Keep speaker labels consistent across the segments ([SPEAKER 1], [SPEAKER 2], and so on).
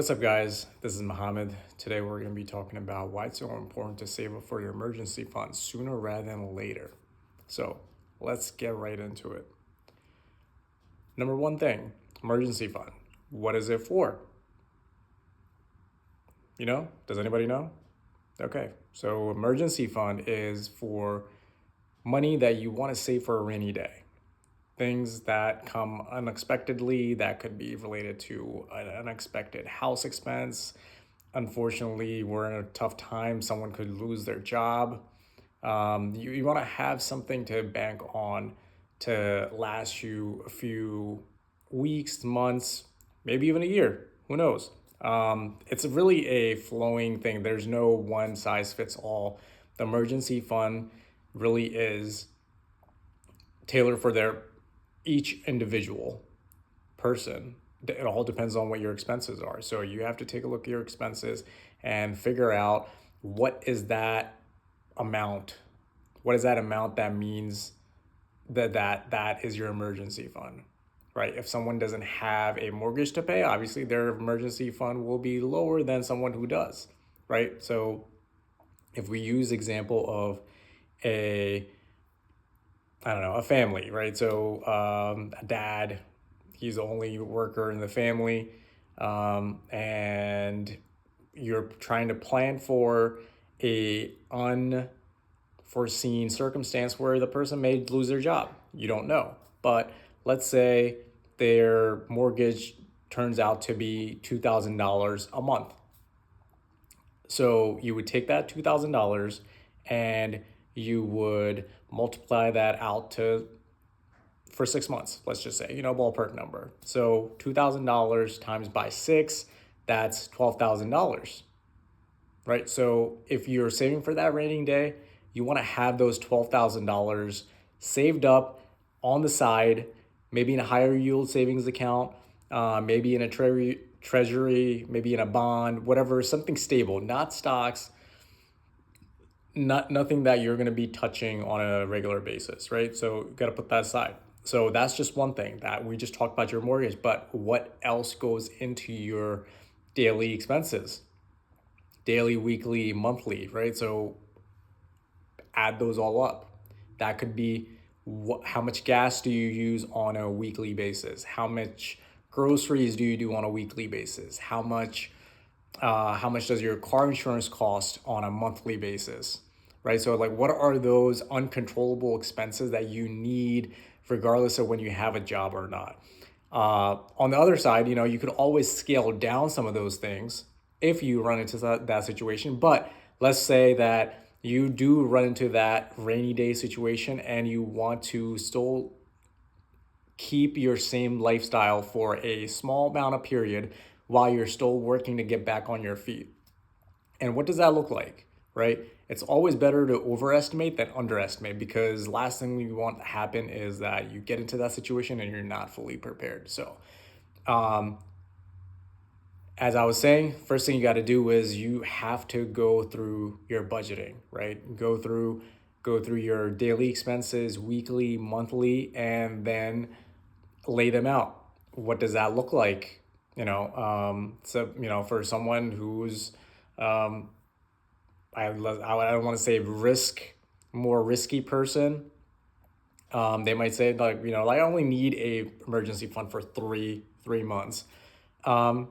[SPEAKER 1] What's up, guys? This is Mohammed. Today, we're going to be talking about why it's so important to save up for your emergency fund sooner rather than later. So, let's get right into it. Number one thing, emergency fund. What is it for? Does anybody know? Okay, so emergency fund is for money that you want to save for a rainy day. Things that come unexpectedly, that could be related to an unexpected house expense. Unfortunately, we're in a tough time. Someone could lose their job. You want to have something to bank on to last you a few weeks, months, maybe even a year. Who knows? It's really a flowing thing. There's no one size fits all. The emergency fund really is tailored for each individual person. It all depends on what your expenses are. So you have to take a look at your expenses and figure out what is that amount. What is that amount that means that is your emergency fund, right? If someone doesn't have a mortgage to pay, obviously their emergency fund will be lower than someone who does, right? So if we use example of a a family, right? So a dad, he's the only worker in the family, and you're trying to plan for a unforeseen circumstance where the person may lose their job. You don't know, but let's say their mortgage turns out to be $2,000 a month. So you would take that $2,000 and you would multiply that out for 6 months, let's just say, ballpark number. So $2,000 times by 6, that's $12,000, right? So if you're saving for that rainy day, you want to have those $12,000 saved up on the side, maybe in a higher yield savings account, maybe in a treasury, maybe in a bond, whatever, something stable, not stocks, nothing that you're going to be touching on a regular basis, right? So you got to put that aside. So that's just one thing that we just talked about your mortgage, but what else goes into your daily expenses? Daily, weekly, monthly, right? So add those all up. That could be how much gas do you use on a weekly basis? How much groceries do you do on a weekly basis? How much does your car insurance cost on a monthly basis, right? So like, what are those uncontrollable expenses that you need regardless of when you have a job or not? On the other side, you could always scale down some of those things if you run into that situation. But let's say that you do run into that rainy day situation and you want to still keep your same lifestyle for a small amount of period while you're still working to get back on your feet. And what does that look like, right? It's always better to overestimate than underestimate, because last thing we want to happen is that you get into that situation and you're not fully prepared. So as I was saying, first thing you got to do is you have to go through your budgeting, right? Go through your daily expenses, weekly, monthly, and then lay them out. What does that look like? For someone who's, I don't want to say more risky person. They might say I only need a emergency fund for three months. Someone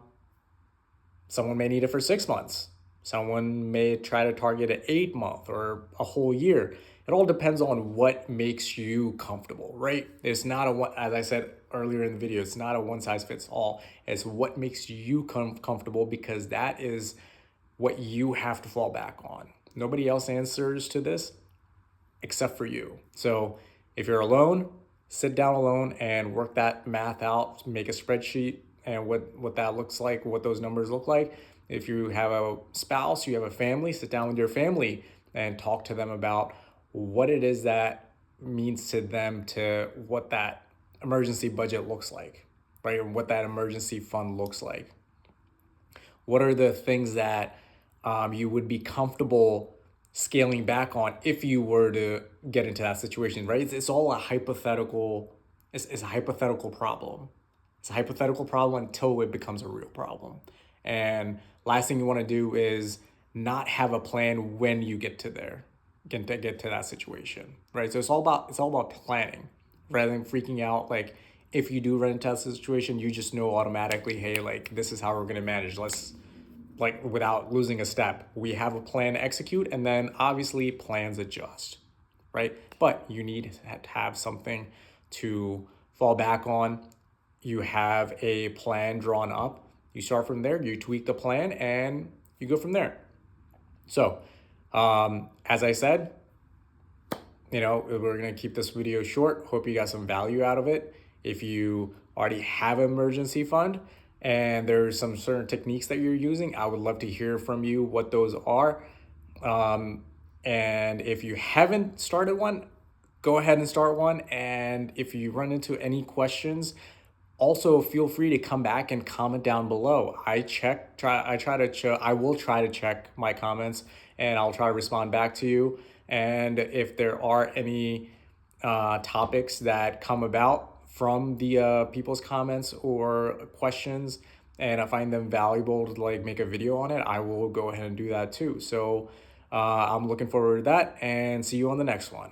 [SPEAKER 1] may need it for 6 months. Someone may try to target an 8 month or a whole year. It all depends on what makes you comfortable, right? It's not as I said earlier in the video, it's not a one size fits all. It's what makes you comfortable, because that is what you have to fall back on. Nobody else answers to this except for you. So if you're alone, sit down alone and work that math out, make a spreadsheet and what that looks like, what those numbers look like. If you have a spouse, you have a family, sit down with your family and talk to them about what it is that means to them, to what that emergency budget looks like, right? And what that emergency fund looks like. What are the things that you would be comfortable scaling back on if you were to get into that situation, right? It's all a hypothetical. It's a hypothetical problem. It's a hypothetical problem until it becomes a real problem. And last thing you want to do is not have a plan when you get to that situation, right? So it's all about planning rather than freaking out. Like if you do run into that situation, you just know automatically, hey, like this is how we're gonna manage. Let's like without losing a step. We have a plan to execute, and then obviously plans adjust, right? But you need to have something to fall back on. You have a plan drawn up. You start from there, you tweak the plan, and you go from there. So, as I said, we're going to keep this video short. Hope you got some value out of it. If you already have an emergency fund and there's some certain techniques that you're using, I would love to hear from you what those are. And if you haven't started one, go ahead and start one. And if you run into any questions, also feel free to come back and comment down below. I will try to check my comments, and I'll try to respond back to you. And if there are any topics that come about from the people's comments or questions, and I find them valuable to like make a video on it, I will go ahead and do that too. So I'm looking forward to that, and see you on the next one.